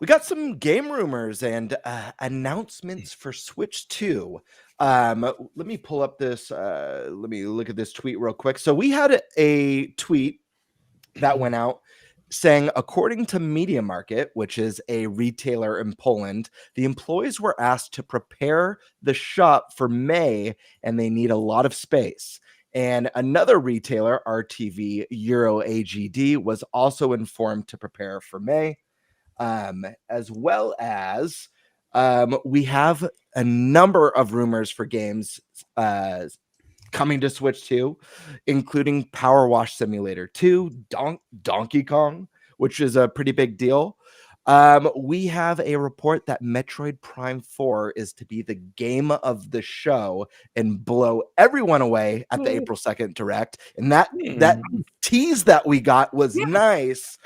We got some game rumors and announcements for Switch 2. Let me pull up this. Let me look at this tweet real quick. So we had a tweet that went out saying, according to Media Market, which is a retailer in Poland, the employees were asked to prepare the shop for May, and they need a lot of space. And another retailer, RTV Euro AGD, was also informed to prepare for May, as well as we have a number of rumors for games coming to Switch 2, including Power Wash Simulator 2, Donkey Kong, which is a pretty big deal. We have a report that Metroid Prime 4 is to be the game of the show and blow everyone away at the April 2nd Direct. And that tease that we got was nice,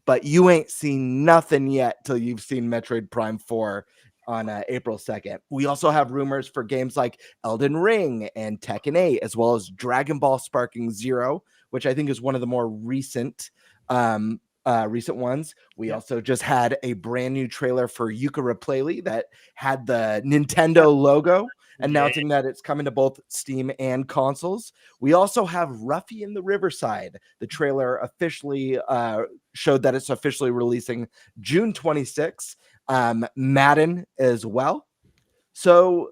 but you ain't seen nothing yet till you've seen Metroid Prime 4 on April 2nd. We also have rumors for games like Elden Ring and Tekken 8, as well as Dragon Ball Sparking Zero, which I think is one of the more recent ones. We also just had a brand new trailer for Yooka-Laylee that had the Nintendo logo, announcing that it's coming to both Steam and consoles. We also have Ruffy in the Riverside. The trailer officially showed that it's officially releasing June 26th. Madden as well. So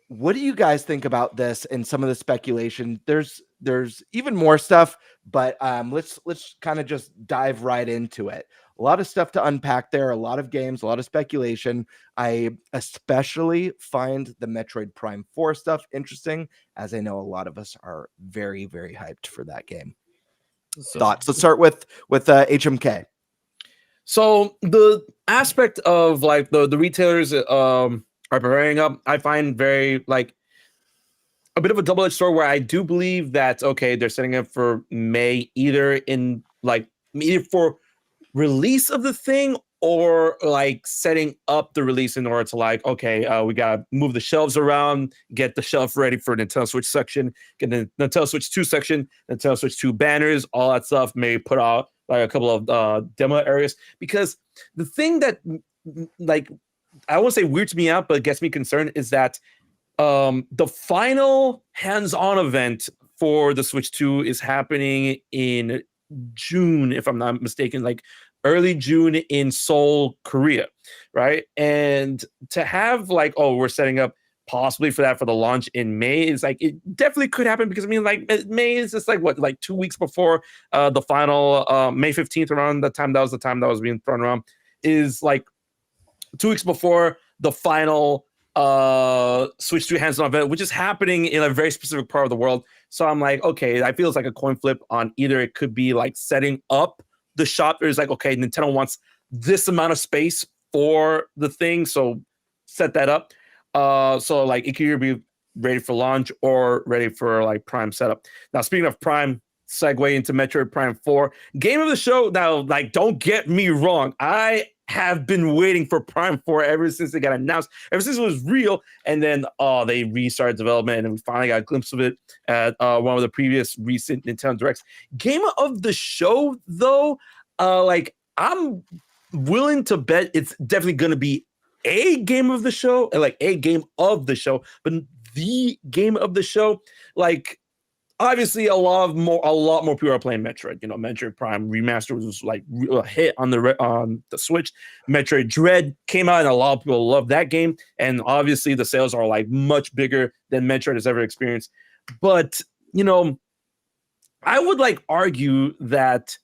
what do you guys think about this and some of the speculation? There's even more stuff, but let's kind of just dive right into it. A lot of stuff to unpack there, a lot of games, a lot of speculation. I especially find the Metroid Prime 4 stuff interesting, as I know a lot of us are very, very hyped for that game. Thoughts? Let's start with HMK. So the aspect of like the retailers are preparing up, I find very like a bit of a double-edged sword, where I do believe that, okay, they're setting up for May, either for release of the thing, or like setting up the release in order to like, okay, we gotta move the shelves around, get the shelf ready for Nintendo Switch section, get the Nintendo Switch 2 section, Nintendo Switch 2 banners, all that stuff. Maybe put out like a couple of demo areas, because the thing that like I won't say weirds me out, but gets me concerned is that the final hands-on event for the Switch 2 is happening in June, if I'm not mistaken, like early June in Seoul, Korea, right? And to have like, oh, we're setting up possibly for that for the launch in May is like, it definitely could happen, because I mean, like May is just like what, like 2 weeks before the final May 15th, around the time that was being thrown around, is like 2 weeks before the final Switch 2 hands-on event, which is happening in a very specific part of the world. So I'm like, okay, I feel it's like a coin flip on either it could be like setting up the shop, or it's like, okay, Nintendo wants this amount of space for the thing, so set that up. So like it could either be ready for launch or ready for like Prime setup. Now, speaking of Prime, segue into Metroid Prime 4, game of the show. Now, like, don't get me wrong, I have been waiting for Prime 4 ever since it got announced, ever since it was real, and then they restarted development, and we finally got a glimpse of it at one of the previous recent Nintendo Directs. Game of the show, though, like, I'm willing to bet it's definitely going to be a game of the show, like a game of the show, but the game of the show, like, obviously a lot more people are playing Metroid. You know, Metroid Prime Remastered was like a hit on the Switch. Metroid Dread came out, and a lot of people love that game. And obviously the sales are like much bigger than Metroid has ever experienced. But, you know, I would like argue that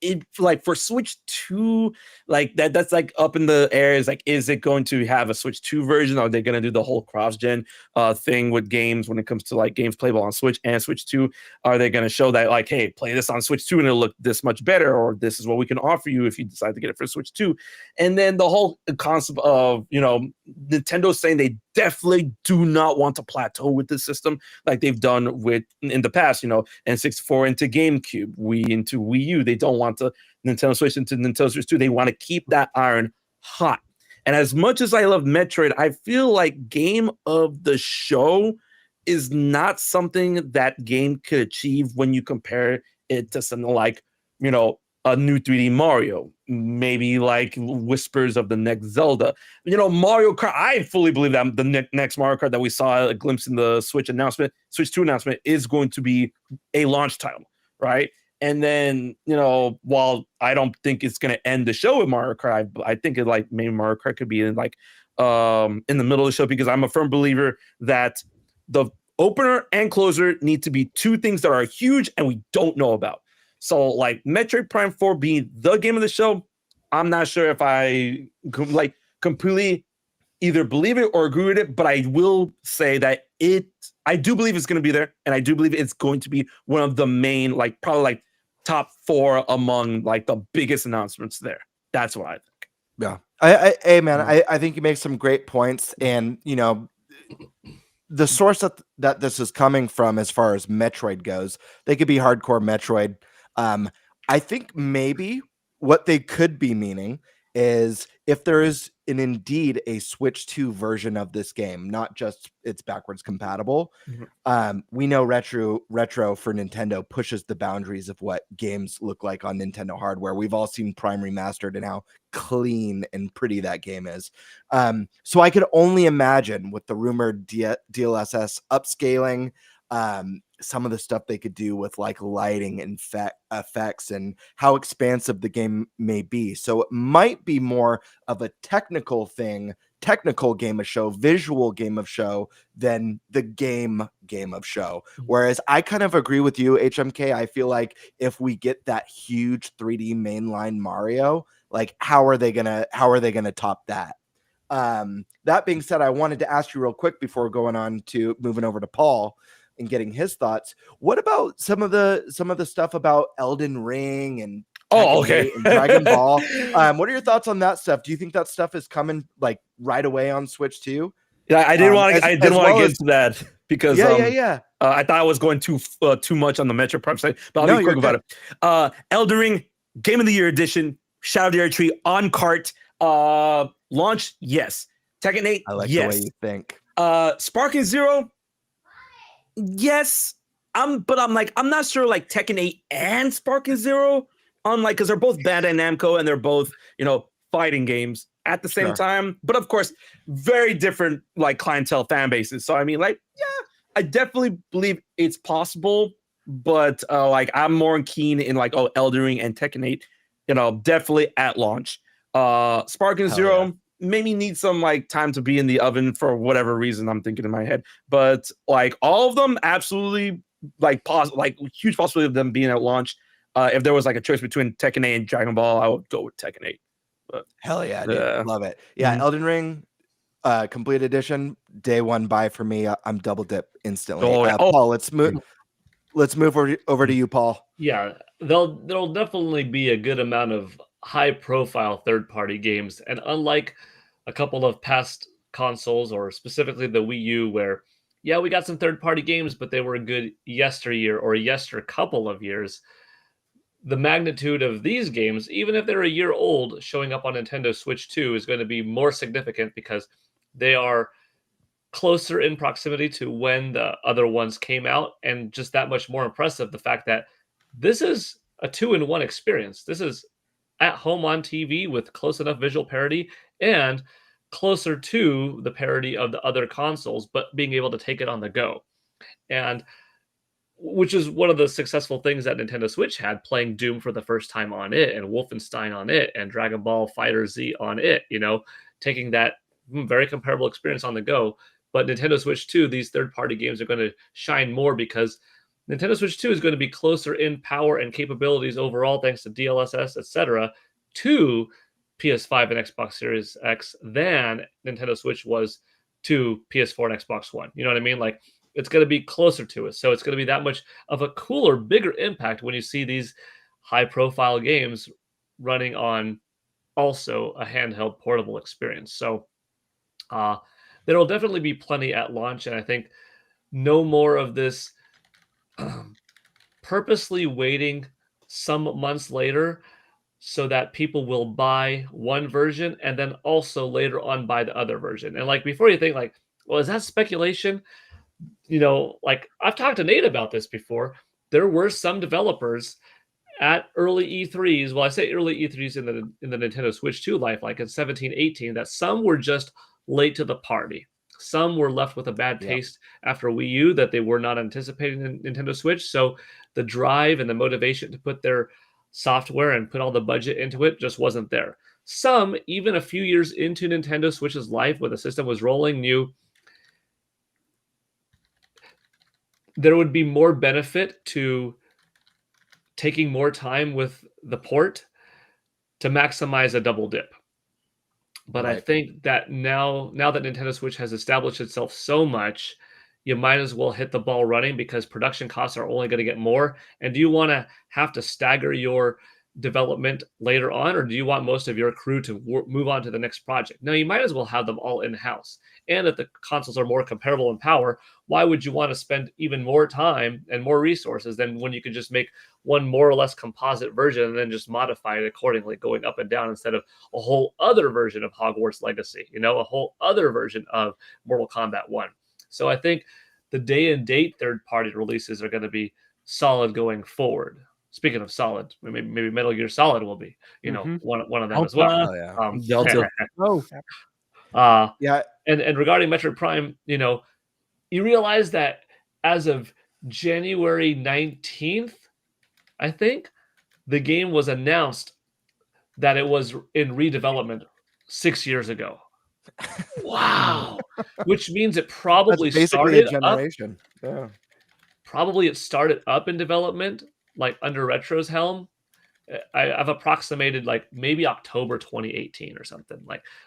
it, like, for Switch 2, like that's like up in the air. Is like, is it going to have a Switch 2 version? Are they going to do the whole cross-gen thing with games when it comes to like games playable on Switch and Switch 2? Are they going to show that like, hey, play this on Switch 2 and it'll look this much better, or this is what we can offer you if you decide to get it for Switch 2? And then the whole concept of, you know, Nintendo saying they definitely do not want to plateau with this system like they've done with in the past, you know, N64 into GameCube, Wii into Wii U. They don't want to Nintendo Switch into Nintendo Switch 2. They want to keep that iron hot. And as much as I love Metroid, I feel like game of the show is not something that game could achieve when you compare it to something like, you know, a new 3D Mario, maybe like whispers of the next Zelda. Mario Kart. I fully believe that the next Mario Kart that we saw a glimpse in the Switch 2 announcement, is going to be a launch title, right? And then, while I don't think it's going to end the show with Mario Kart, I think maybe Mario Kart could be in the middle of the show, because I'm a firm believer that the opener and closer need to be two things that are huge and we don't know about. So like Metroid Prime 4 being the game of the show, I'm not sure if I completely either believe it or agree with it, but I will say that I do believe it's going to be there, and I do believe it's going to be one of the main, probably top 4 among the biggest announcements there. That's what I think. Yeah. Hey man, I think you make some great points, and the source that this is coming from, as far as Metroid goes, they could be hardcore Metroid. I think maybe what they could be meaning is if there is indeed a Switch 2 version of this game, not just it's backwards compatible. We know retro for Nintendo pushes the boundaries of what games look like on Nintendo hardware. We've all seen Prime Remastered and how clean and pretty that game is. So I could only imagine with the rumored DLSS upscaling, some of the stuff they could do with lighting and effects and how expansive the game may be. So it might be more of a technical game of show, visual game of show, than the game of show. Whereas I kind of agree with you, HMK. I feel like if we get that huge 3D mainline Mario, how are they gonna top that? That being said, I wanted to ask you real quick before going on to moving over to Paul and getting his thoughts. What about some of the stuff about Elden Ring and okay, and Dragon Ball? What are your thoughts on that stuff? Do you think that stuff is coming right away on Switch 2? Yeah, I didn't want to get into that because I thought I was going too much on the Metro Prime side, but I'll be quick about it. Elden Ring Game of the Year Edition, Shadow of the Erdtree Tree on cart. Launch, yes. Tekken 8, I like yes. the way you think. Sparking Zero, yes. I'm not sure Tekken 8 and Sparking Zero because they're both Bandai Namco and they're both fighting games at the same time, but of course very different clientele fan bases. So I mean I definitely believe it's possible, but I'm more keen in Elden Ring and Tekken 8, definitely at launch. Sparking Zero maybe needs some time to be in the oven for whatever reason I'm thinking in my head, but all of them absolutely huge possibility of them being at launch. If there was a choice between Tekken 8 and Dragon Ball, I would go with Tekken 8. But, hell yeah, dude. Love it. Yeah, Elden Ring complete edition, day one buy for me. I'm double dip instantly. Paul, let's move over to you, Paul. Yeah, there'll definitely be a good amount of high profile third party games, and unlike a couple of past consoles, or specifically the Wii U, where we got some third party games, but they were good yesteryear or couple of years. The magnitude of these games, even if they're a year old, showing up on Nintendo Switch 2 is going to be more significant because they are closer in proximity to when the other ones came out, and just that much more impressive, the fact that this is a 2-in-1 experience. This is at home on TV with close enough visual parity and closer to the parity of the other consoles, but being able to take it on the go. And which is one of the successful things that Nintendo Switch had, playing Doom for the first time on it, and Wolfenstein on it, and Dragon Ball FighterZ on it, taking that very comparable experience on the go. But Nintendo Switch 2, these third-party games are going to shine more because Nintendo Switch 2 is going to be closer in power and capabilities overall, thanks to DLSS, etc., to PS5 and Xbox Series X than Nintendo Switch was to PS4 and Xbox One. You know what I mean? It's going to be closer to it. So it's going to be that much of a cooler, bigger impact when you see these high-profile games running on also a handheld portable experience. So there will definitely be plenty at launch, and I think no more of this purposely waiting some months later so that people will buy one version and then also later on buy the other version. And before you think well, is that speculation? I've talked to Nate about this before. There were some developers at early E3s, well, I say early E3s in the Nintendo Switch 2 life, like in 17, 18, that some were just late to the party. Some were left with a bad Yep. taste after Wii U that they were not anticipating in Nintendo Switch. So the drive and the motivation to put their software and put all the budget into it just wasn't there. Some, even a few years into Nintendo Switch's life, where the system was rolling, knew there would be more benefit to taking more time with the port to maximize a double dip. But I Right. think that now that Nintendo Switch has established itself so much, you might as well hit the ball running because production costs are only going to get more. And do you want to have to stagger your development later on, or do you want most of your crew to move on to the next project? No, you might as well have them all in-house. And if the consoles are more comparable in power, why would you want to spend even more time and more resources than when you could just make one more or less composite version and then just modify it accordingly, going up and down instead of a whole other version of Hogwarts Legacy, a whole other version of Mortal Kombat 1. So I think the day and date third-party releases are going to be solid going forward. Speaking of solid, maybe Metal Gear Solid will be, one of them as well. Oh yeah. Delta. Oh, Yeah. And regarding Metroid Prime, you realize that as of January 19th, I think, the game was announced that it was in redevelopment 6 years ago. Wow. Which means it probably That's basically a started up. generation. Yeah. Probably it started up in development, like under Retro's helm. I've approximated like maybe October 2018 or something,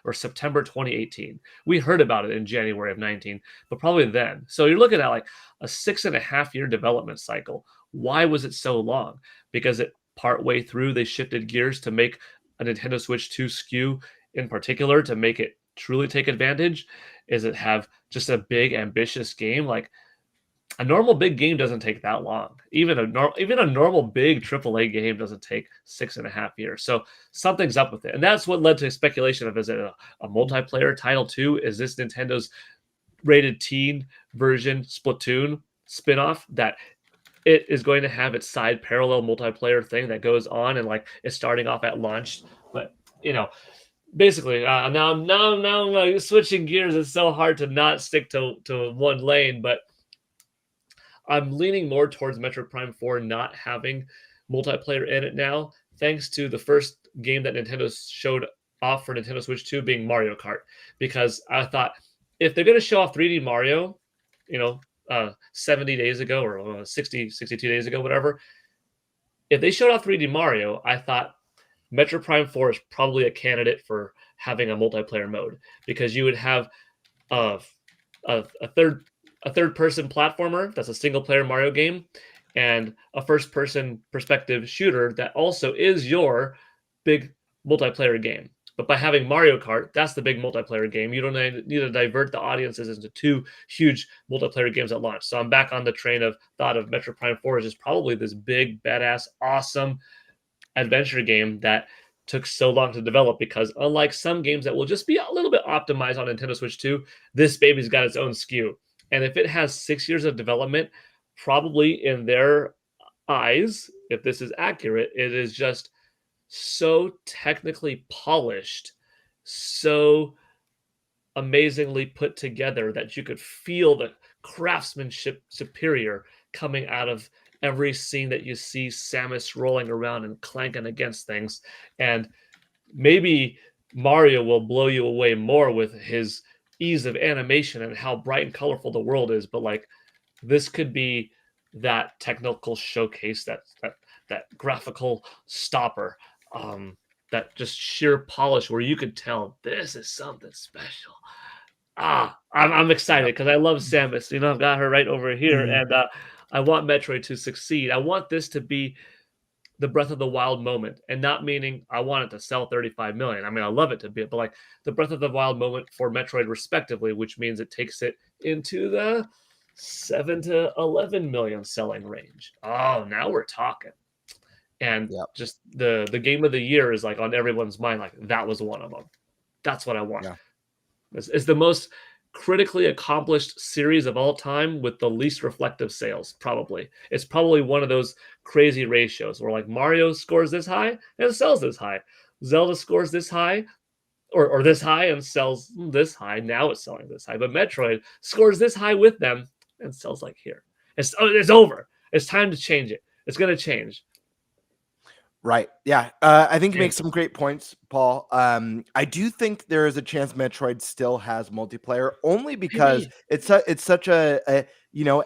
or September 2018. We heard about it in January of 19, but probably then. So you're looking at like a 6.5-year development cycle. Why was it so long? Because it partway through they shifted gears to make a Nintendo Switch 2 SKU in particular to make it truly take advantage. Is it have just a big ambitious game? Like a normal big game doesn't take that long. Even a normal big AAA game doesn't take 6.5 years. So something's up with it, and that's what led to speculation of, is it a multiplayer title too? Is this Nintendo's rated teen version Splatoon spinoff that it is going to have its side parallel multiplayer thing that goes on and like it's starting off at launch? But basically, now I'm like switching gears. It's so hard to not stick to one lane, but I'm leaning more towards Metroid Prime 4 not having multiplayer in it now, thanks to the first game that Nintendo showed off for Nintendo Switch 2 being Mario Kart. Because I thought, if they're going to show off 3D Mario, 70 days ago or 62 days ago, whatever, if they showed off 3D Mario, I thought Metroid Prime 4 is probably a candidate for having a multiplayer mode, because you would have a third-person platformer that's a single-player Mario game, and a first-person perspective shooter that also is your big multiplayer game. But by having Mario Kart, that's the big multiplayer game. You don't need to divert the audiences into two huge multiplayer games at launch. So I'm back on the train of thought of Metroid Prime 4 is just probably this big, badass, awesome adventure game that took so long to develop, because unlike some games that will just be a little bit optimized on Nintendo Switch 2, this baby's got its own SKU. And if it has 6 years of development, probably in their eyes, if this is accurate, it is just so technically polished, so amazingly put together that you could feel the craftsmanship superior coming out of every scene that you see Samus rolling around and clanking against things. And maybe Mario will blow you away more with his ease of animation and how bright and colorful the world is, but like this could be that technical showcase, that graphical stopper, that just sheer polish where you could tell this is something special. I'm excited because I love Samus. I've got her right over here, and I want Metroid to succeed. I want this to be the Breath of the Wild moment, and not meaning I want it to sell 35 million. I mean, I love it to be, but like the Breath of the Wild moment for Metroid, respectively, which means it takes it into the 7 to 11 million selling range. Oh, now we're talking. And just the game of the year is like on everyone's mind. Like that was one of them. That's what I want. Yeah. It's the most critically accomplished series of all time with the least reflective sales, probably. It's probably one of those crazy ratios where like Mario scores this high and it sells this high. Zelda scores this high or this high and sells this high. Now it's selling this high. But Metroid scores this high with them and sells like here. It's over. It's time to change it. It's going to change. Right. Yeah. I think you make some great points, Paul. I do think there is a chance Metroid still has multiplayer only because it's such a it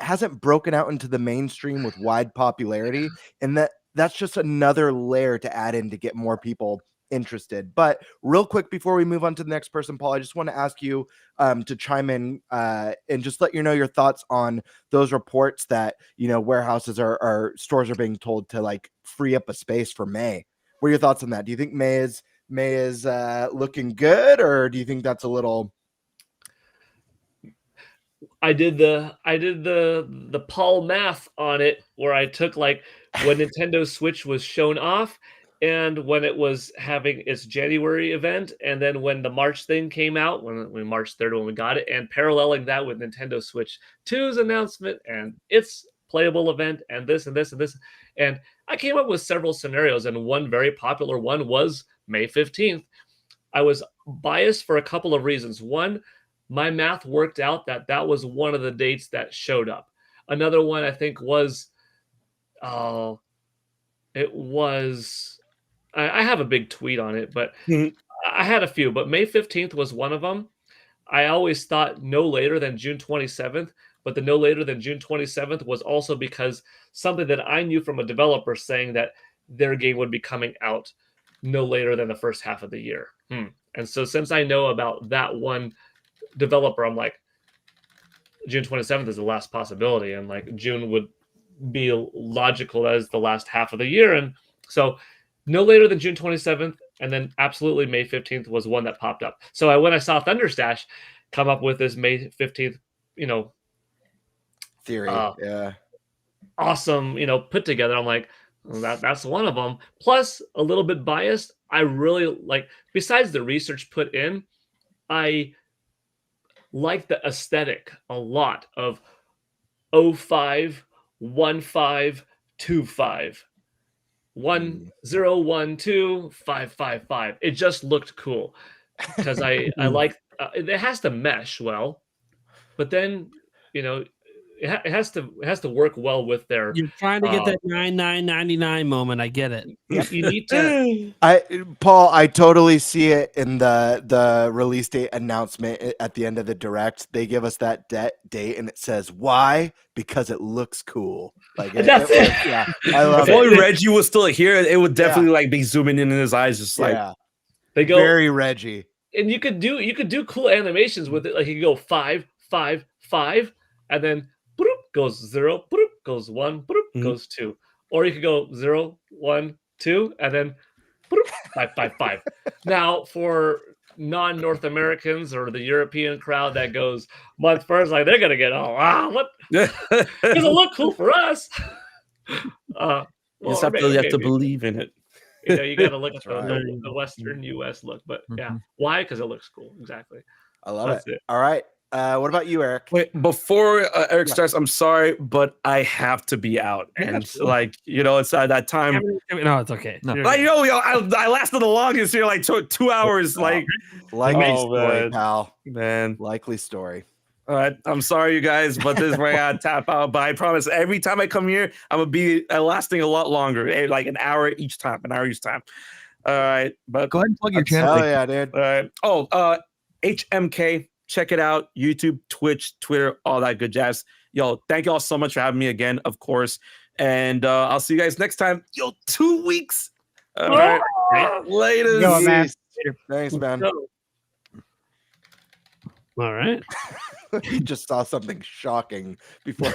hasn't broken out into the mainstream with wide popularity, and that's just another layer to add in to get more people interested. But real quick before we move on to the next person, Paul, I just want to ask you to chime in and just let you know your thoughts on those reports that warehouses or stores are being told to like free up a space for May. What are your thoughts on that? Do you think May is looking good, or do you think that's a little? I did the Paul math on it where I took like when Nintendo Switch was shown off and when it was having its January event, and then when the March thing came out, when March 3rd when we got it, and paralleling that with Nintendo Switch 2's announcement and its playable event and this and this and this. And I came up with several scenarios, and one very popular one was May 15th. I was biased for a couple of reasons. One, my math worked out that was one of the dates that showed up. Another one I think was, I have a big tweet on it, but I had a few, but May 15th was one of them. I always thought no later than June 27th, but the no later than June 27th was also because something that I knew from a developer saying that their game would be coming out no later than the first half of the year. And so since I know about that one developer, I'm like, June 27th is the last possibility, and like June would be logical as the last half of the year. And so no later than June 27th, and then absolutely May 15th was one that popped up. So when I saw Thunderstash come up with this May 15th, theory, awesome, put together, I'm like, well, that's one of them. Plus, a little bit biased, I really like, besides the research put in, I like the aesthetic a lot of 05, 15, 25. 1012 555. It just looked cool because I like it has to mesh well, but then it has to work well with their. You're trying to get that 99.99 moment. I get it. You need to. Paul, I totally see it in the release date announcement at the end of the direct. They give us that date, and it says why? Because it looks cool. Like that's it. Yeah, I love if it. only Reggie was still here, it would definitely like be zooming in his eyes, just like they go very Reggie. And you could do cool animations with it. Like you could go 5, 5, 5, and then boop, goes 0, boop, goes 1, boop, goes 2. Or you could go 0, 1, 2, and then boop, 5, 5, 5. Now for non-North Americans or the European crowd that goes month first, like they're gonna get what? Does it look cool for us? You just have to believe in it. You got to look at the Western U.S. look, but why? Because it looks cool. Exactly. I love it. All right. What about you, Eric? Wait, before Eric starts, I'm sorry, but I have to be out, and it's at that time. No, it's okay. No. I lasted the longest here, like 2 hours. Likely story, pal. Man, likely story. All right, I'm sorry, you guys, but this is where I gotta tap out. But I promise, every time I come here, I'm gonna be lasting a lot longer, like an hour each time. All right, but go ahead and plug your channel. Hell yeah, dude. All right. HMK. Check it out. YouTube, Twitch, Twitter, all that good jazz. Yo, thank you all so much for having me again, of course. And I'll see you guys next time. 2 weeks. All right. Later. Yo, man. Thanks, man. All right. He just saw something shocking before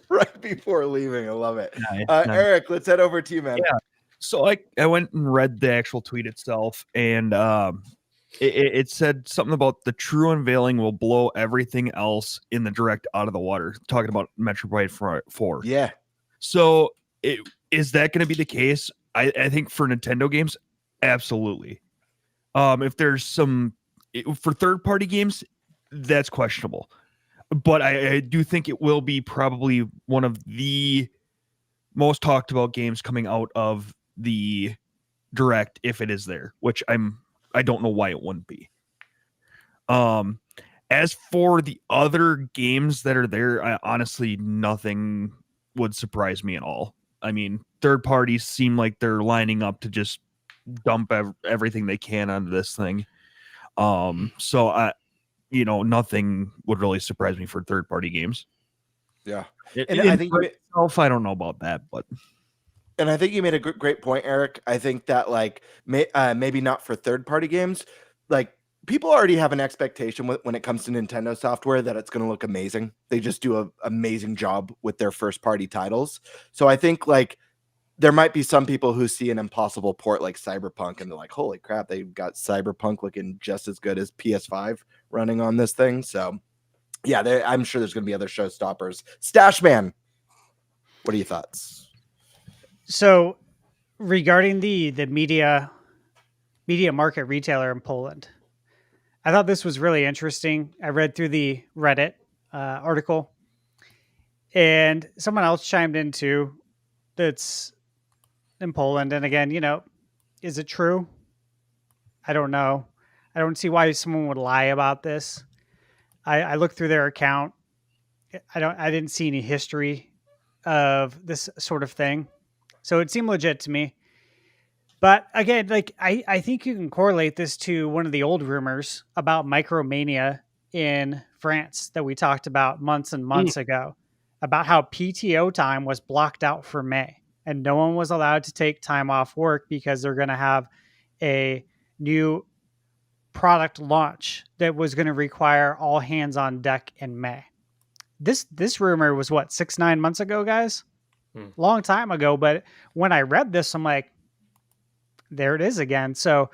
right before leaving. I love it. Eric, let's head over to you, man. Yeah. So I went and read the actual tweet itself, and it said something about the true unveiling will blow everything else in the direct out of the water. Talking about Metroid 4. Yeah. So is that going to be the case? I think for Nintendo games, absolutely. If there's for third-party games, that's questionable. But I do think it will be probably one of the most talked about games coming out of the Direct if it is there, which I don't know why it wouldn't be. As for the other games that are there, honestly, nothing would surprise me at all. I mean, third parties seem like they're lining up to just dump everything they can onto this thing. So nothing would really surprise me for third party games. Yeah. And I think I don't know about that, but and I think you made a great point, Eric. I think that maybe not for third party games, like people already have an expectation when it comes to Nintendo software that it's going to look amazing. They just do an amazing job with their first party titles. So I think there might be some people who see an impossible port like Cyberpunk and they're like, holy crap, they've got Cyberpunk looking just as good as PS5 running on this thing. So yeah, I'm sure there's going to be other showstoppers. Stashman, what are your thoughts? So regarding the media market retailer in Poland, I thought this was really interesting. I read through the Reddit article, and someone else chimed in too that's in Poland. And again, is it true? I don't know. I don't see why someone would lie about this. I looked through their account. I didn't see any history of this sort of thing. So it seemed legit to me. But again, I think you can correlate this to one of the old rumors about Micromania in France that we talked about months and months ago, about how PTO time was blocked out for May and no one was allowed to take time off work because they're going to have a new product launch that was going to require all hands on deck in May. This rumor was 6-9 months ago, guys? Long time ago. But when I read this, I'm like, there it is again. So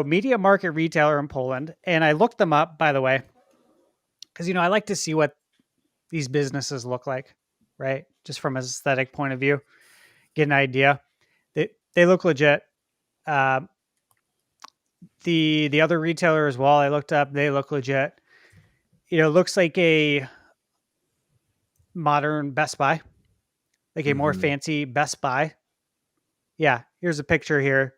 media market retailer in Poland. And I looked them up, by the way, because, I like to see what these businesses look like, right? Just from an aesthetic point of view, get an idea. They look legit. The other retailer as well, I looked up, they look legit. It looks like a modern Best Buy, like a more fancy Best Buy. Yeah, here's a picture here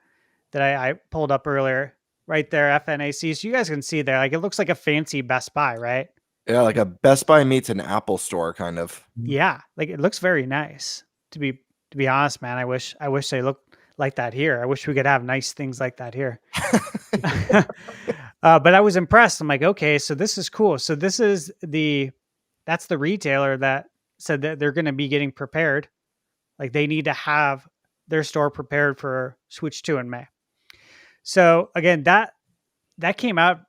that I pulled up earlier, right there, FNAC. So you guys can see there, it looks like a fancy Best Buy, right? Yeah, like a Best Buy meets an Apple store, kind of. Yeah, it looks very nice. To be honest, man, I wish they looked like that here. I wish we could have nice things like that here. But I was impressed. I'm like, okay, so this is cool. So this is that's the retailer that said that they're going to be getting prepared. They need to have their store prepared for Switch 2 in May. So again, that came out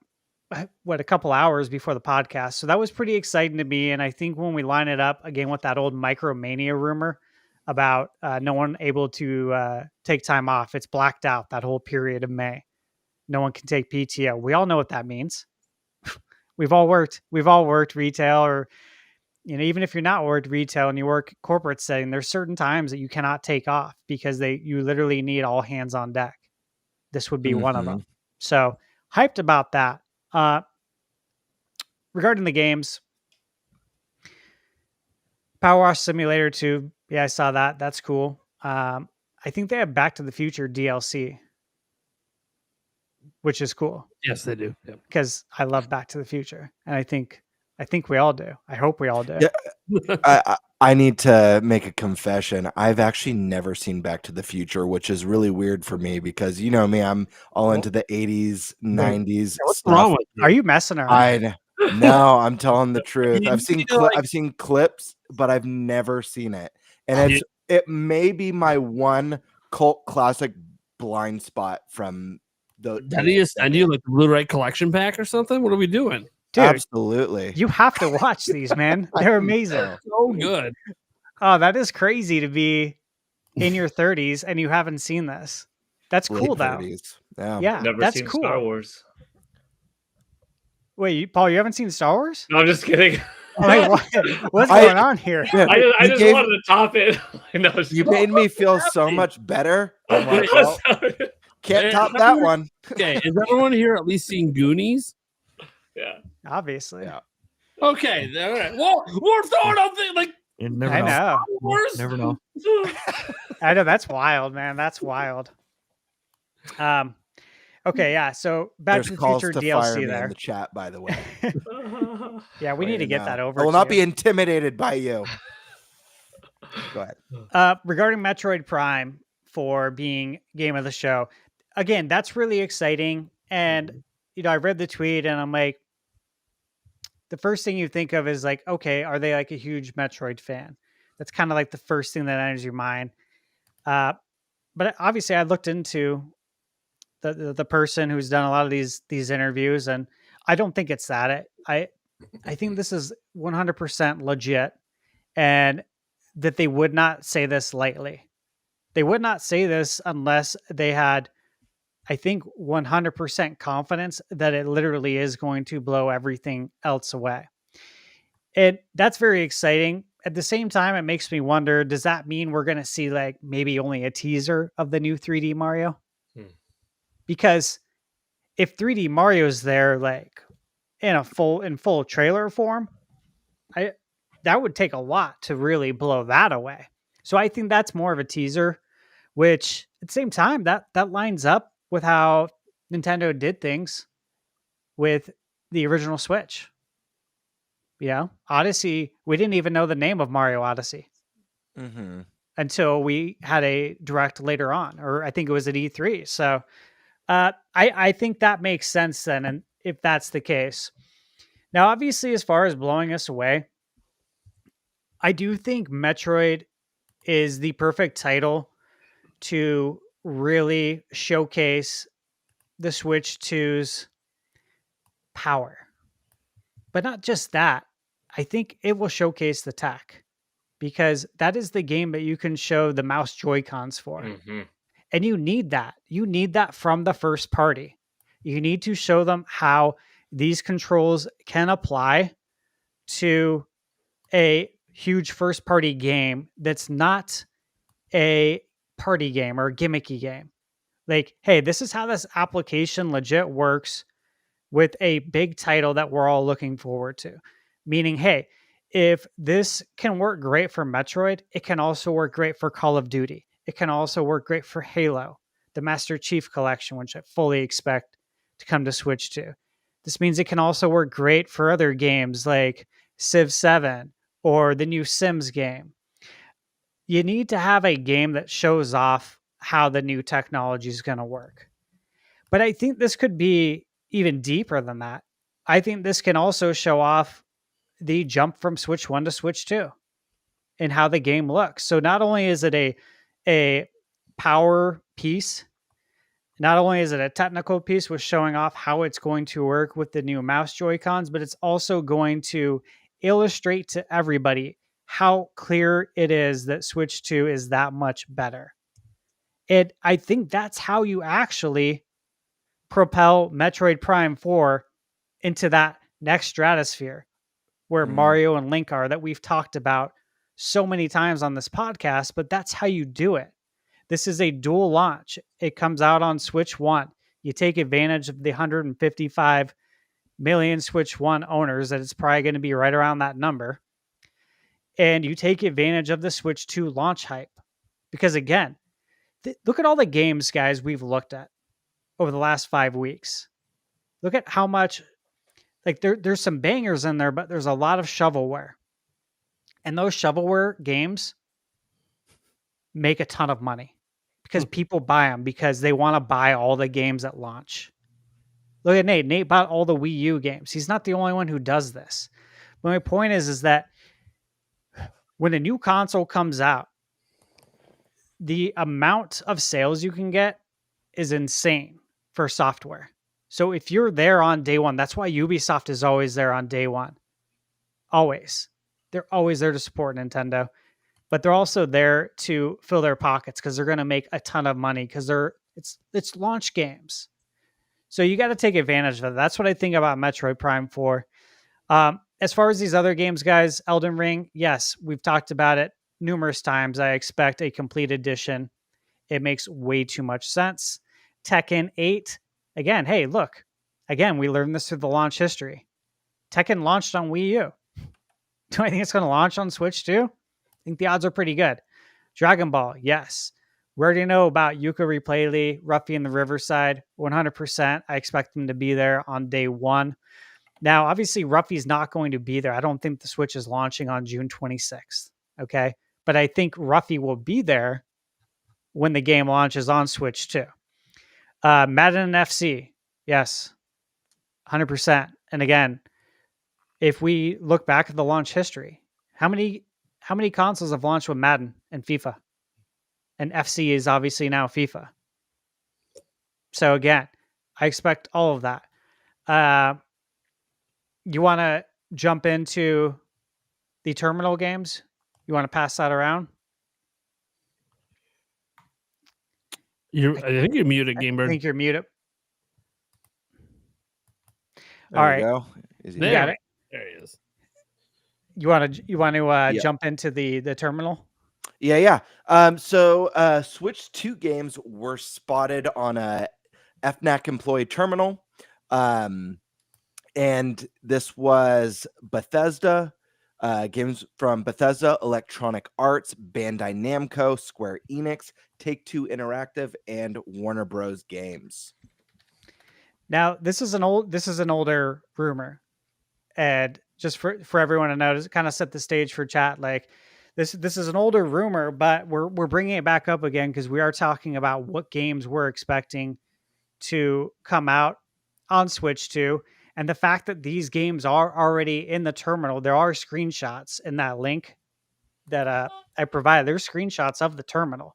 a couple hours before the podcast. So that was pretty exciting to me. And I think when we line it up again with that old Micromania rumor about no one able to take time off, it's blacked out that whole period of May. No one can take PTO. We all know what that means. We've all worked retail, or even if you're not worked retail and you work corporate setting, there's certain times that you cannot take off because you literally need all hands on deck. This would be one of them. So hyped about that. Regarding the games, Power Wash Simulator 2. Yeah, I saw that. That's cool. I think they have Back to the Future DLC, which is cool. Yes, they do. Because I love Back to the Future, and I think we all do. I hope we all do. Yeah, I need to make a confession. I've actually never seen Back to the Future, which is really weird for me because you know me, I'm all into the 80s, 90s. What's stuff. wrong with you? Are you messing around? No, I'm telling the truth. I've seen clips, but I've never seen it, and it may be my one cult classic blind spot from the. Did he send you the Blu-ray collection pack or something? What are we doing? Dude, absolutely. You have to watch these, man. They're amazing. So good. Oh, that is crazy to be in your 30s and you haven't seen this. That's cool, though. Yeah, Never that's seen cool. Star Wars. Wait, Paul, you haven't seen Star Wars? No, I'm just kidding. Wait, what's going on here? Yeah, I just wanted to top it. You made me feel so much better. I'm like, well, Can't Hey, top is that everyone- one. Okay, is everyone here at least seen Goonies? Yeah. Obviously. Yeah. Okay, all right. Well, we're throwing out things like You never I know. know. Wars. Never know. I know, that's wild, man. That's wild. Okay, yeah. So Back There's to the calls Future to fire DLC me there. in the chat, by the way. Yeah, we Want need you to get that know. over. I will to not you. be intimidated by you. Go ahead. Regarding Metroid Prime for being game of the show, again, that's really exciting. And I read the tweet and I'm like, the first thing you think of is like, okay, are they like a huge Metroid fan? That's kind of like the first thing that enters your mind. But obviously, I looked into the person who's done a lot of these interviews, and I don't think it's that. I think this is 100% legit, and that they would not say this lightly. They would not say this unless they had, I think, 100% confidence that it literally is going to blow everything else away. And that's very exciting. At the same time, it makes me wonder, does that mean we're going to see like maybe only a teaser of the new 3D Mario? Because if 3D Mario is there like in full trailer form, that would take a lot to really blow that away. So I think that's more of a teaser, which at the same time that lines up with how Nintendo did things with the original Switch. Yeah, Odyssey, we didn't even know the name of Mario Odyssey Mm-hmm. until we had a direct later on, or I think it was at E3. So I think that makes sense then, and if that's the case. Now, obviously, as far as blowing us away, I do think Metroid is the perfect title to really showcase the Switch 2's power. But not just that, I think it will showcase the tech, because that is the game that you can show the mouse Joy-Cons for. Mm-hmm. And you need that. You need that from the first party. You need to show them how these controls can apply to a huge first party game that's not a party game or a gimmicky game. Like, hey, this is how this application legit works with a big title that we're all looking forward to. Meaning, hey, if this can work great for Metroid, it can also work great for Call of Duty. It can also work great for Halo, the Master Chief Collection, which I fully expect to come to Switch 2. This means it can also work great for other games like Civ 7 or the new Sims game. You need to have a game that shows off how the new technology is going to work. But I think this could be even deeper than that. I think this can also show off the jump from Switch 1 to Switch 2 and how the game looks. So not only is it a power piece, not only is it a technical piece with showing off how it's going to work with the new mouse Joy-Cons, but it's also going to illustrate to everybody how clear it is that Switch 2 is that much better. I think that's how you actually propel Metroid Prime 4 into that next stratosphere where Mario and Link are, that we've talked about so many times on this podcast, but that's how you do it. This is a dual launch. It comes out on Switch 1. You take advantage of the 155 million Switch 1 owners, that it's probably going to be right around that number. And you take advantage of the Switch 2 launch hype. Because again, look at all the games, guys, we've looked at over the last 5 weeks. Look at how much, like there's some bangers in there, but there's a lot of shovelware. And those shovelware games make a ton of money because people buy them because they want to buy all the games at launch. Look at Nate. Nate bought all the Wii U games. He's not the only one who does this. But my point is that when a new console comes out, the amount of sales you can get is insane for software. So if you're there on day one, that's why Ubisoft is always there on day one. Always. They're always there to support Nintendo. But they're also there to fill their pockets because they're going to make a ton of money because it's launch games. So you got to take advantage of it. That's what I think about Metroid Prime 4. As far as these other games, guys, Elden Ring, yes, we've talked about it numerous times. I expect a complete edition. It makes way too much sense Tekken 8. Again, hey, look. Again, we learned this through the launch history. Tekken launched on Wii U. Do I think it's going to launch on Switch too? I think the odds are pretty good. Dragon Ball, yes. We already know about Yuka Replay, Ruffy in the Riverside, 100%. I expect them to be there on day one. Now, obviously, Ruffy's not going to be there. I don't think the Switch is launching on June 26th. Okay. But I think Ruffy will be there when the game launches on Switch too. Madden and FC, yes, 100%. And again, if we look back at the launch history, how many consoles have launched with Madden and FIFA? And FC is obviously now FIFA. So again, I expect all of that. You want to jump into the terminal games? You want to pass that around? I think you're muted, I Gamebird. think you're muted. There All we right. go. Is he You got it. There he is. You want to Yeah. jump into the terminal? Yeah. So Switch 2 games were spotted on a FNAC employee terminal. And this was Bethesda, games from Bethesda, Electronic Arts, Bandai Namco, Square Enix, Take-Two Interactive, and Warner Bros. Games. Now, this is an older rumor. And just for everyone to know, to kind of set the stage for chat, like this is an older rumor, but we're bringing it back up again because we are talking about what games we're expecting to come out on Switch 2. And the fact that these games are already in the terminal, there are screenshots in that link that I provided. There's screenshots of the terminal,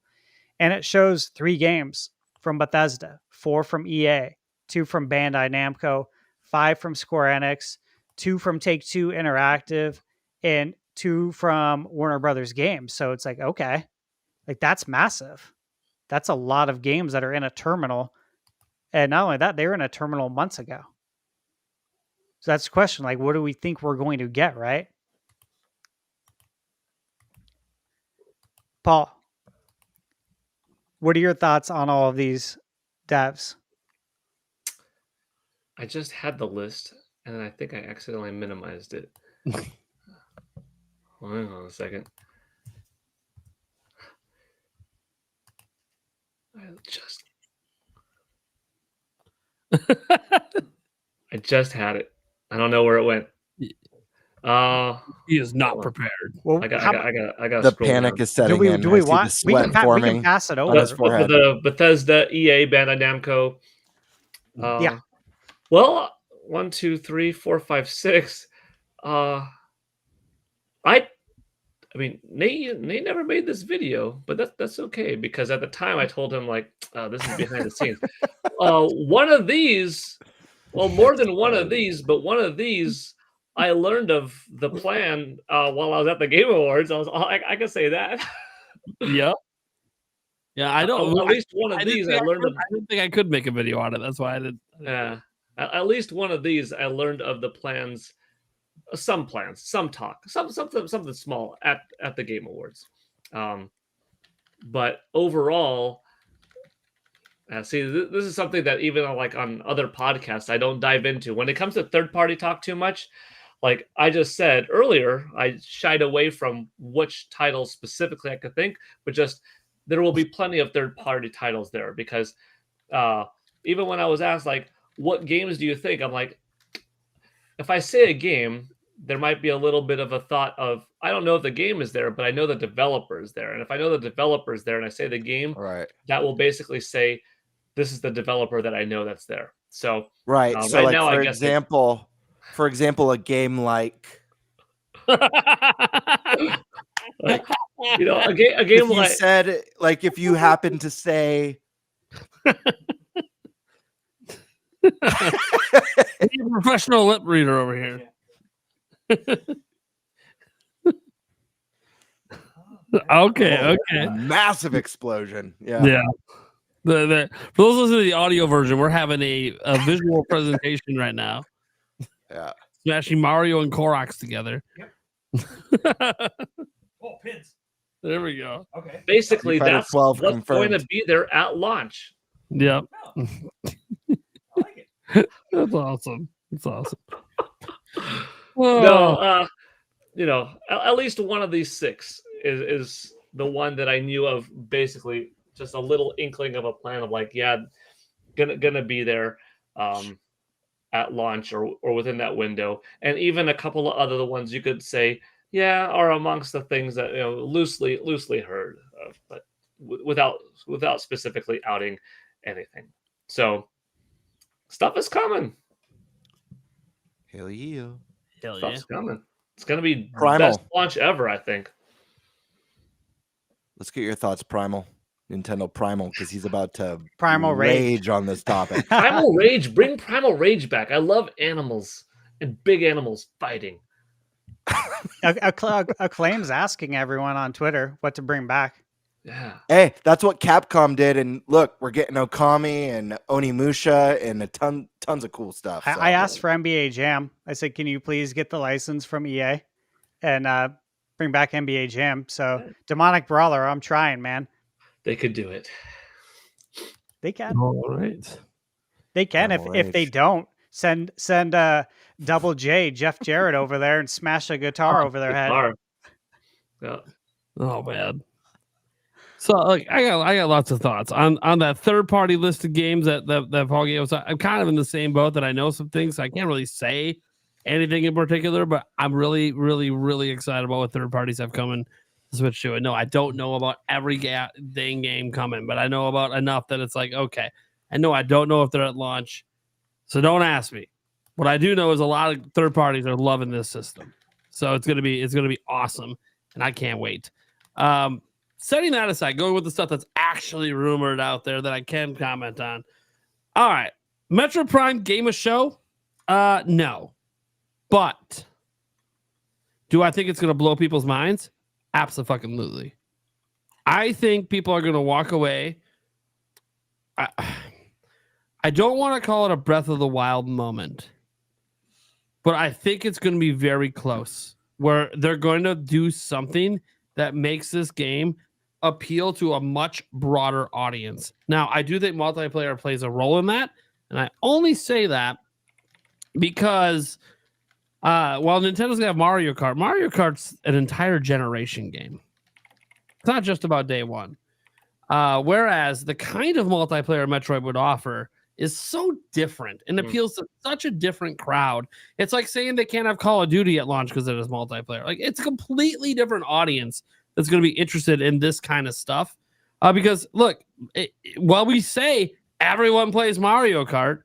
and it shows 3 games from Bethesda, 4 from EA, 2 from Bandai Namco, 5 from Square Enix, 2 from Take-Two Interactive, and 2 from Warner Brothers Games. So it's like, okay, like that's massive. That's a lot of games that are in a terminal. And not only that, they were in a terminal months ago. So that's the question. Like, what do we think we're going to get, right? Paul, what are your thoughts on all of these devs? I just had the list, and I think I accidentally minimized it. Hang on a second. I just had it. I don't know where it went. He is not prepared. Well, I got. The panic is setting in. do we I see want? the We sweat can forming pass it on his over. forehead. For the Bethesda, EA, Bandai Namco. Yeah. Well, 1, 2, 3, 4, 5, 6. I mean, Nate never made this video, but that's okay because at the time I told him like, this is behind the scenes. One of these, well, more than one of these, but one of these, I learned of the plan while I was at the Game Awards. I can say that. Yep. Yeah, I don't. At least one of these, I learned. I didn't think I could make a video on it. That's why I did. Yeah, at least one of these, I learned of the plans. Some plans, some talk, something small at the Game Awards. But overall, see, this is something that even on other podcasts I don't dive into. When it comes to third party talk too much, like I just said earlier, I shied away from which titles specifically I could think, but just there will be plenty of third party titles there because even when I was asked like, what games do you think? I'm like, if I say a game, there might be a little bit of a thought of, I don't know if the game is there, but I know the developer is there. And if I know the developer is there and I say the game, Right. that will basically say, this is the developer that I know that's there. So, Right. So right like, now, for I guess example, a game like, like, a game if you like, said, like, if you happen to say, He's a professional lip reader over here. Okay. massive explosion. Yeah. Yeah. For those listening to the audio version, we're having a visual presentation right now. Yeah. Smashing Mario and Koroks together. Yep. Oh, pins. There we go. Okay. basically Street Fighter that's 12 what's going to confirmed. be there at launch. Yep. like it. That's awesome. That's awesome. No, Oh, at least one of these 6 is the one that I knew of. Basically, just a little inkling of a plan of like, yeah, gonna be there at launch or within that window, and even a couple of other ones you could say, yeah, are amongst the things that loosely heard of, but without specifically outing anything. So stuff is coming. Hell yeah. hell yeah. Stuff's coming. It's gonna be the Primal. best launch ever, I think. Let's get your thoughts, Primal. Nintendo Primal, because he's about to Primal Rage. on this topic. Primal Rage, bring Primal Rage back. I love animals and big animals fighting. Acclaim's asking everyone on Twitter what to bring back. Yeah. Hey, that's what Capcom did, and look, we're getting Okami and Onimusha and tons of cool stuff. So, I asked for NBA Jam. I said, can you please get the license from EA and bring back NBA Jam? So Demonic Brawler, I'm trying, man. They could do it. They can. All right. They can. Primal If they Rage. don't, send Double J, Jeff Jarrett over there and smash a guitar over their head. Guitar. Yeah. Oh man. So like I got lots of thoughts on that third party list of games that Paul gave us. I'm kind of in the same boat that I know some things. So I can't really say anything in particular, but I'm really, really, really excited about what third parties have coming to Switch 2. And no, I don't know about every dang game coming, but I know about enough that it's like, okay. And no, I don't know if they're at launch. So don't ask me. What I do know is a lot of third parties are loving this system. So it's gonna be awesome. And I can't wait. Setting that aside, going with the stuff that's actually rumored out there that I can comment on. All right. Metroid Prime game of show? No. But do I think it's going to blow people's minds? Absolutely. I think people are going to walk away. I don't want to call it a Breath of the Wild moment, but I think it's going to be very close where they're going to do something that makes this game appeal to a much broader audience. Now, I do think multiplayer plays a role in that, and I only say that because while Nintendo's gonna have Mario Kart's an entire generation game. It's not just about day one. Whereas the kind of multiplayer Metroid would offer is so different and appeals to such a different crowd. It's like saying they can't have Call of Duty at launch because it is multiplayer. Like, it's a completely different audience that's going to be interested in this kind of stuff. Because look, while we say everyone plays Mario Kart,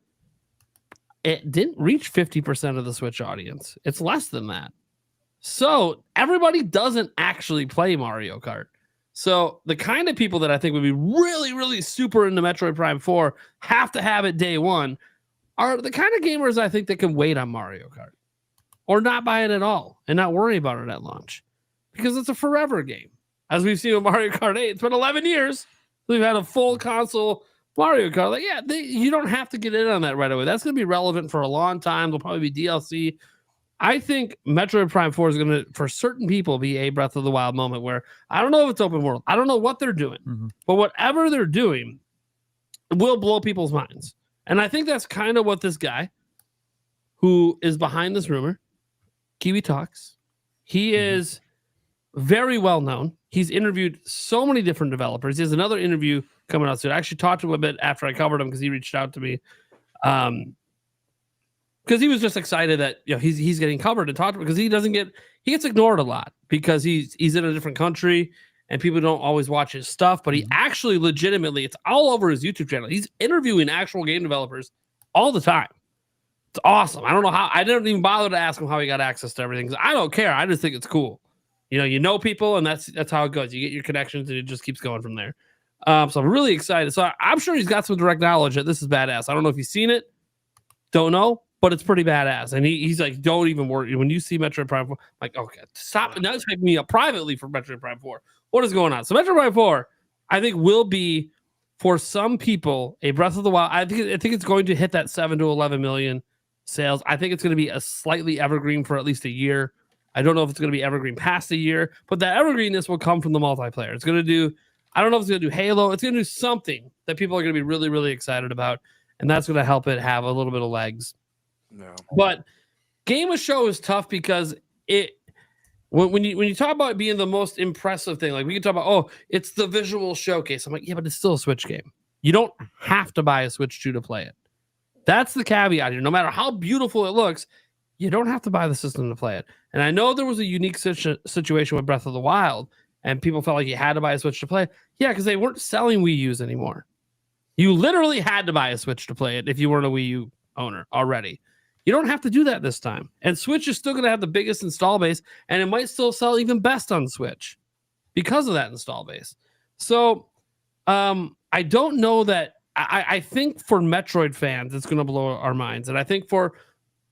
it didn't reach 50% of the Switch audience. It's less than that. So everybody doesn't actually play Mario Kart. So the kind of people that I think would be really, really super into Metroid Prime 4 have to have it day one are the kind of gamers I think that can wait on Mario Kart or not buy it at all and not worry about it at launch. Because it's a forever game. As we've seen with Mario Kart 8, it's been 11 years. We've had a full console Mario Kart. Like, yeah, you don't have to get in on that right away. That's going to be relevant for a long time. There'll probably be DLC. I think Metroid Prime 4 is going to, for certain people, be a Breath of the Wild moment where I don't know if it's open world. I don't know what they're doing. But whatever they're doing will blow people's minds. And I think that's kind of what this guy who is behind this rumor, Kiwi Talks, he is very well known. He's interviewed so many different developers. He has another interview coming out soon. I actually talked to him a bit after I covered him because he reached out to me. Because he was just excited that he's getting covered and talked to him because he gets ignored a lot because he's in a different country and people don't always watch his stuff. But he actually legitimately, it's all over his YouTube channel. He's interviewing actual game developers all the time. It's awesome. I don't know how. I didn't even bother to ask him how he got access to everything because I don't care. I just think it's cool. You know people, and that's how it goes. You get your connections, and it just keeps going from there. So I'm really excited. So I'm sure he's got some direct knowledge that this is badass. I don't know if you've seen it. Don't know, but it's pretty badass. And he's like, don't even worry. When you see Metroid Prime 4, I'm like, okay, stop. Now it's making me up privately for Metroid Prime 4. What is going on? So Metroid Prime 4, I think, will be, for some people, a Breath of the Wild. I think it's going to hit that 7 to 11 million sales. I think it's going to be a slightly evergreen for at least a year. I don't know if it's going to be evergreen past a year, but that evergreenness will come from the multiplayer. It's going to do, I don't know if it's going to do Halo. It's going to do something that people are going to be really, really excited about, and that's going to help it have a little bit of legs. No. But Game of Show is tough because when you talk about it being the most impressive thing, like we can talk about, oh, it's the visual showcase. I'm like, yeah, but it's still a Switch game. You don't have to buy a Switch 2 to play it. That's the caveat here. No matter how beautiful it looks, you don't have to buy the system to play it. And I know there was a unique situation with Breath of the Wild, and people felt like you had to buy a Switch to play it. Yeah, because they weren't selling Wii U's anymore. You literally had to buy a Switch to play it if you weren't a Wii U owner already. You don't have to do that this time. And Switch is still going to have the biggest install base, and it might still sell even best on Switch because of that install base. So I don't know that. I think for Metroid fans, it's going to blow our minds. And I think for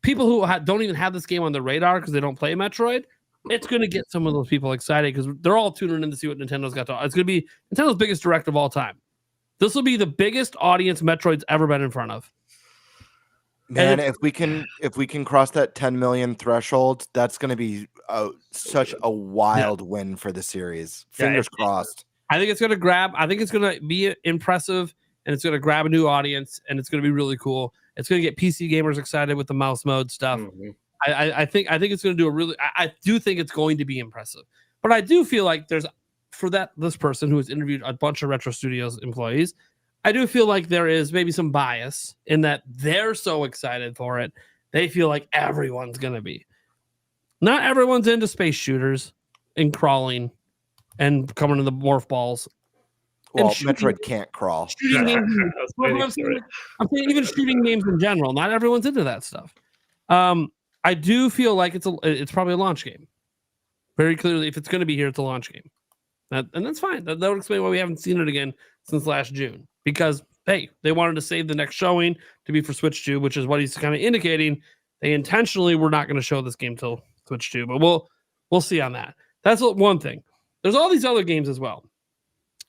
people who don't even have this game on their radar because they don't play Metroid, it's going to get some of those people excited because they're all tuning in to see what Nintendo's got to offer. It's going to be Nintendo's biggest direct of all time. This will be the biggest audience Metroid's ever been in front of. Man, if we can cross that 10 million threshold, that's going to be such a wild win for the series. Fingers crossed. I think it's going to grab. I think it's going to be impressive, and it's going to grab a new audience, and it's going to be really cool. It's going to get PC gamers excited with the mouse mode stuff. Mm-hmm. I think it's going to do a really. I do think it's going to be impressive, but I do feel like there's this person who has interviewed a bunch of Retro Studios employees. I do feel like there is maybe some bias in that they're so excited for it. They feel like everyone's going to be. Not everyone's into space shooters and crawling and coming to the morph balls. Well, Metroid can't crawl. Shooting games, I'm saying even shooting games in general. Not everyone's into that stuff. I do feel like it's probably a launch game. Very clearly, if it's going to be here, it's a launch game. And that's fine. That would explain why we haven't seen it again since last June. Because, hey, they wanted to save the next showing to be for Switch 2, which is what he's kind of indicating. They intentionally were not going to show this game till Switch 2, but we'll see on that. That's one thing. There's all these other games as well.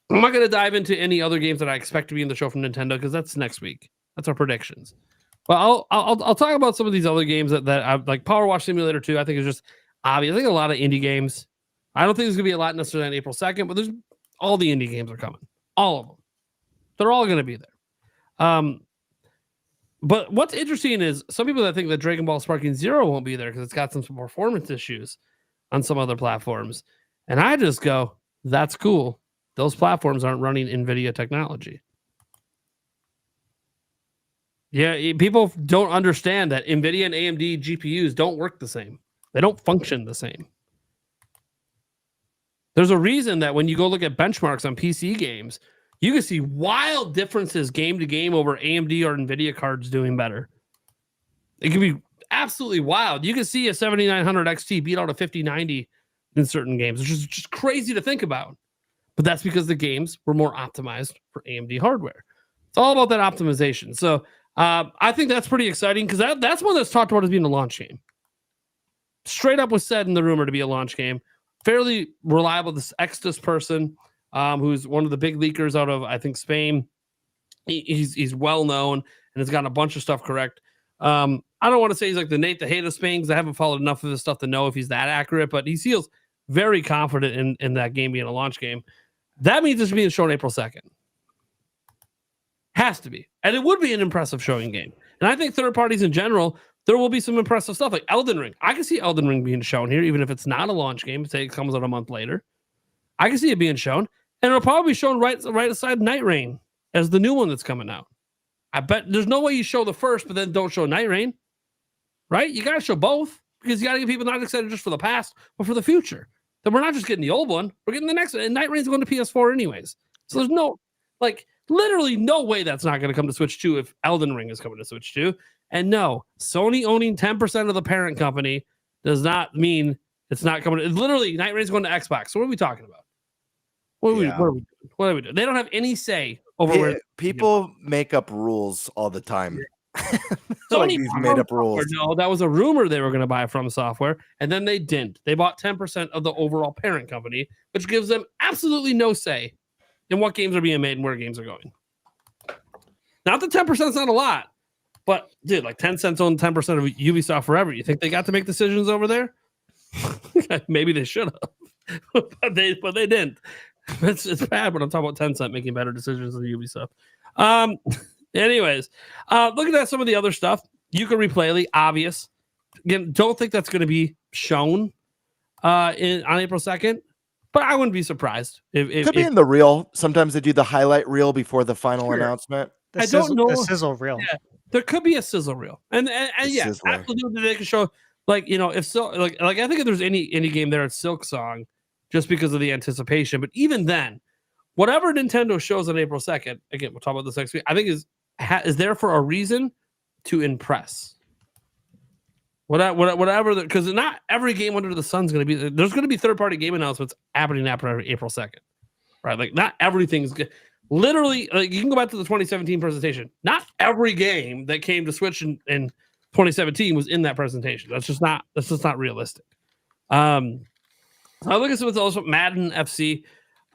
I'm not going to dive into any other games that I expect to be in the show from Nintendo because that's next week. That's our predictions. But I'll talk about some of these other games that I like. Power Wash Simulator 2, I think is just obvious. I think a lot of indie games. I don't think there's going to be a lot necessarily on April 2nd, but there's all the indie games are coming. All of them. They're all going to be there. But what's interesting is some people that think that Dragon Ball Sparking Zero won't be there because it's got some performance issues on some other platforms. And I just go, that's cool. Those platforms aren't running NVIDIA technology. Yeah, people don't understand that NVIDIA and AMD GPUs don't work the same. They don't function the same. There's a reason that when you go look at benchmarks on PC games, you can see wild differences game to game over AMD or NVIDIA cards doing better. It can be absolutely wild. You can see a 7900 XT beat out a 5090 in certain games, which is just crazy to think about. But that's because the games were more optimized for AMD hardware. It's all about that optimization. So I think that's pretty exciting because that's one that's talked about as being a launch game. Straight up was said in the rumor to be a launch game. Fairly reliable. This Extus person, who's one of the big leakers out of, I think, Spain. He's well known and has gotten a bunch of stuff correct. I don't want to say he's like the Nate the Hate of Spain because I haven't followed enough of his stuff to know if he's that accurate, but he feels very confident in that game being a launch game. That means it's being shown April 2nd. Has to be. And it would be an impressive showing game. And I think third parties in general, there will be some impressive stuff like Elden Ring. I can see Elden Ring being shown here, even if it's not a launch game. Say it comes out a month later. I can see it being shown. And it'll probably be shown right aside Night Rain as the new one that's coming out. I bet there's no way you show the first, but then don't show Night Rain. Right? You got to show both because you got to get people not excited just for the past, but for the future. Then we're not just getting the old one. We're getting the next one. And Night Rain's going to PS4 anyways. So there's no, literally no way that's not going to come to Switch 2 if Elden Ring is coming to Switch 2. And no, Sony owning 10% of the parent company does not mean it's not coming. Literally, Night Rain's going to Xbox. So what are we talking about? What are we doing? They don't have any say over where people make up rules all the time. Sony these made up rules. No, that was a rumor they were going to buy From Software, and then they didn't. They bought 10% of the overall parent company, which gives them absolutely no say in what games are being made and where games are going. Not that 10% is not a lot, but dude, like Tencent's owned 10% of Ubisoft forever. You think they got to make decisions over there? Maybe they should have, but they didn't. It's bad, but I'm talking about Tencent making better decisions than Ubisoft. Anyways, looking at some of the other stuff, you can replay the obvious. Again, don't think that's going to be shown on April 2nd, but I wouldn't be surprised if Could be in the reel. Sometimes they do the highlight reel before the final Sure. announcement. The don't know. The sizzle reel. Yeah, there could be a sizzle reel, and yeah, sizzler. absolutely they can show if so like I think if there's any game there at Silk Song, just because of the anticipation. But even then, whatever Nintendo shows on April 2nd, again we'll talk about this next week. I think is there for a reason to impress. Whatever, because not every game under the sun's going to be. There's going to be third-party game announcements happening after April 2nd, right? Like not everything's good. Literally, like you can go back to the 2017 presentation. Not every game that came to Switch in 2017 was in that presentation. That's just not realistic. I look at some of those Madden FC.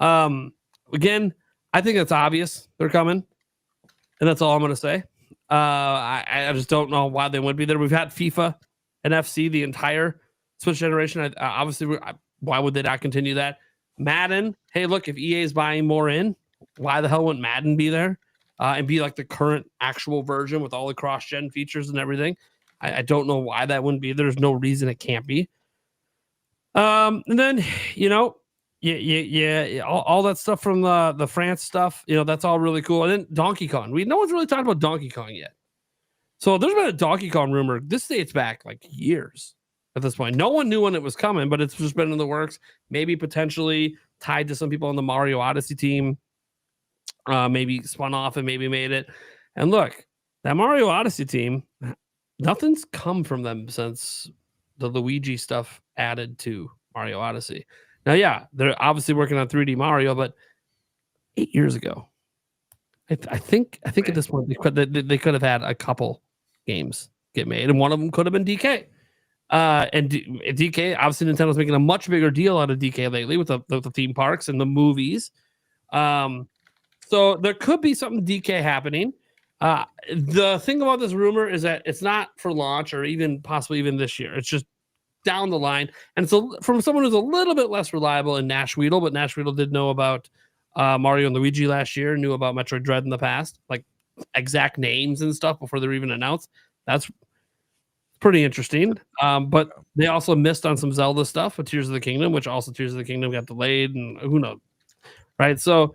Again, I think it's obvious they're coming, and that's all I'm going to say. I just don't know why they wouldn't be there. We've had FIFA and FC the entire Switch generation. Obviously, why would they not continue that? Madden, hey, look, if EA is buying more in, why the hell wouldn't Madden be there and be like the current actual version with all the cross-gen features and everything? I don't know why that wouldn't be. There's no reason it can't be. And then, all that stuff from the France stuff, that's all really cool. And then Donkey Kong. No one's really talked about Donkey Kong yet. So there's been a Donkey Kong rumor. This dates back like years at this point. No one knew when it was coming, but it's just been in the works. Maybe potentially tied to some people on the Mario Odyssey team. Maybe spun off and maybe made it. And look, that Mario Odyssey team, nothing's come from them since the Luigi stuff added to Mario Odyssey. Now, yeah, they're obviously working on 3D Mario, but 8 years ago, I think at this point they could have had a couple games get made, and one of them could have been DK. And DK, obviously, Nintendo's making a much bigger deal out of DK lately with the theme parks and the movies. So there could be something DK happening. The thing about this rumor is that it's not for launch or even possibly even this year. It's just down the line. And it's from someone who's a little bit less reliable in Nash Weedle, but Nash Weedle did know about Mario and Luigi last year, knew about Metroid Dread in the past, like exact names and stuff before they're even announced. That's pretty interesting. But they also missed on some Zelda stuff with Tears of the Kingdom, which also Tears of the Kingdom got delayed, and who knows, right? So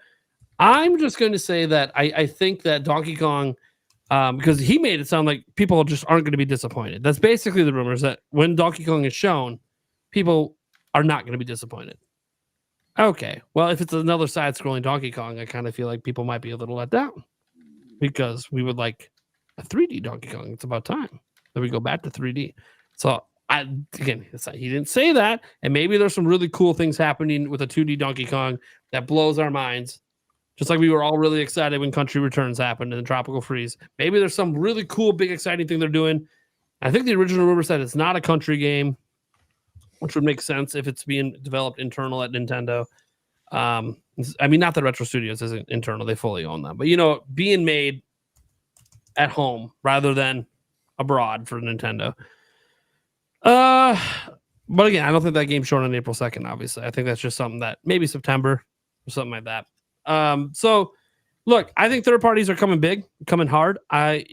I'm just going to say that I think that Donkey Kong, because he made it sound like people just aren't going to be disappointed. That's basically the rumors, that when Donkey Kong is shown, people are not going to be disappointed. Okay, well, if it's another side-scrolling Donkey Kong, I kind of feel like people might be a little let down because we would like a 3D Donkey Kong. It's about time that we go back to 3D. So he didn't say that, and maybe there's some really cool things happening with a 2D Donkey Kong that blows our minds. Just like we were all really excited when Country Returns happened and Tropical Freeze. Maybe there's some really cool, big, exciting thing they're doing. I think the original rumor said it's not a country game, which would make sense if it's being developed internal at Nintendo. I mean, not that Retro Studios isn't internal. They fully own them. But, being made at home rather than abroad for Nintendo. But again, I don't think that game's shown on April 2nd, obviously. I think that's just something that maybe September or something like that. So look, I think third parties are coming big, coming hard. I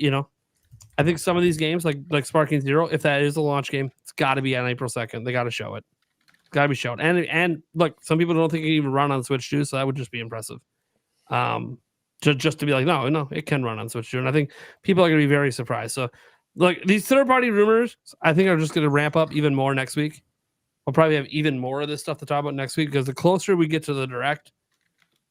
think some of these games like Sparking Zero, if that is a launch game, it's got to be on April 2nd. They got to show it. It's got to be shown. And look, some people don't think it can even run on Switch 2, so that would just be impressive. Just to be like, no, it can run on Switch 2. And I think people are going to be very surprised. So like these third party rumors, I think are just going to ramp up even more next week. We'll probably have even more of this stuff to talk about next week because the closer we get to the Direct,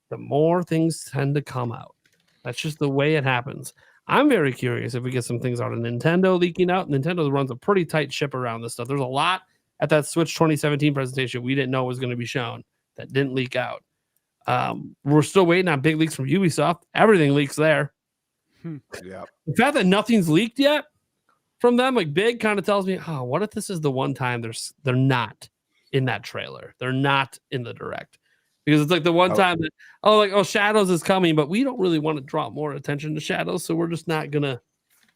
the more things tend to come out. That's just the way it happens. I'm very curious if we get some things out of Nintendo leaking out. Nintendo runs a pretty tight ship around this stuff. There's a lot at that Switch 2017 presentation we didn't know was going to be shown that didn't leak out. We're still waiting on big leaks from Ubisoft. Everything leaks there. Yeah. The fact that nothing's leaked yet from them, like big, kind of tells me, what if this is the one time they're not in that trailer? They're not in the Direct. Because it's like the one time that Shadows is coming, but we don't really want to draw more attention to Shadows, so we're just not gonna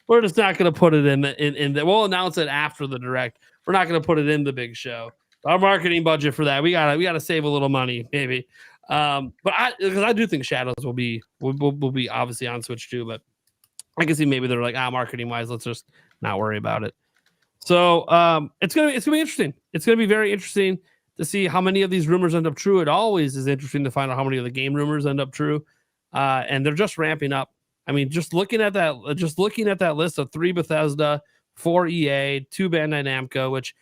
put it in the we'll announce it after the Direct. We're not gonna put it in the big show. Our marketing budget for that, we gotta save a little money, maybe. But because I do think Shadows will be obviously on Switch too, but I can see maybe they're like, marketing wise, let's just not worry about it. So it's gonna be interesting. It's gonna be very interesting to see how many of these rumors end up true. It always is interesting to find out how many of the game rumors end up true, and they're just ramping up. I mean, just looking at that list of 3 Bethesda, 4 EA, 2 Bandai Namco, which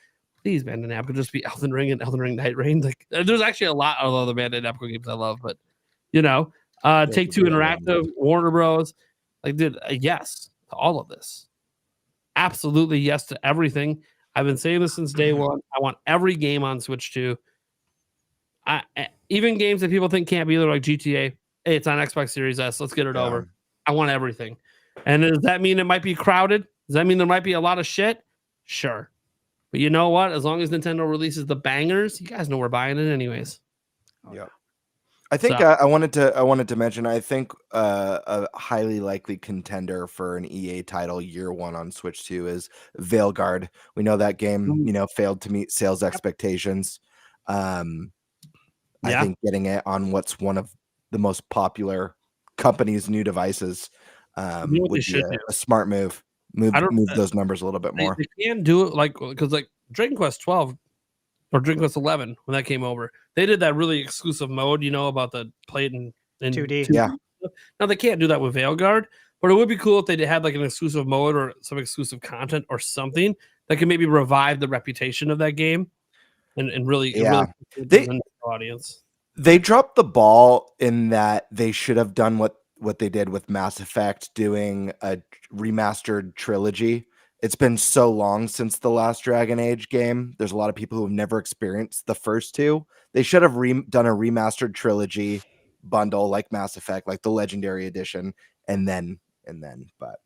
please Bandai Namco just be Elden Ring and Elden Ring Night Rain. Like, there's actually a lot of other Bandai Namco games I love, but Take Two Interactive, Warner Bros. Like, dude, yes to all of this. Absolutely yes to everything. I've been saying this since day one. I want every game on Switch 2. Even games that people think can't be there, like GTA. Hey, it's on Xbox Series S. Let's get it over. I want everything. And does that mean it might be crowded? Does that mean there might be a lot of shit? Sure. But you know what? As long as Nintendo releases the bangers, you guys know we're buying it anyways. Yep. I think I wanted to mention. I think a highly likely contender for an EA title year one on Switch 2 is Veilguard. We know that game, failed to meet sales expectations. I think getting it on what's one of the most popular company's new devices would be a smart move. Move those numbers a little bit more. They can do it because Dragon Quest 12 or Dragon Quest 11 when that came over, they did that really exclusive mode, about the play it in 2D. Yeah. Now they can't do that with Veilguard, but it would be cool if they had like an exclusive mode or some exclusive content or something that can maybe revive the reputation of that game and really the audience. They dropped the ball in that they should have done what they did with Mass Effect, doing a remastered trilogy. It's been so long since the last Dragon Age game. There's a lot of people who have never experienced the first two. They should have done a remastered trilogy bundle like Mass Effect, like the Legendary Edition, and then. But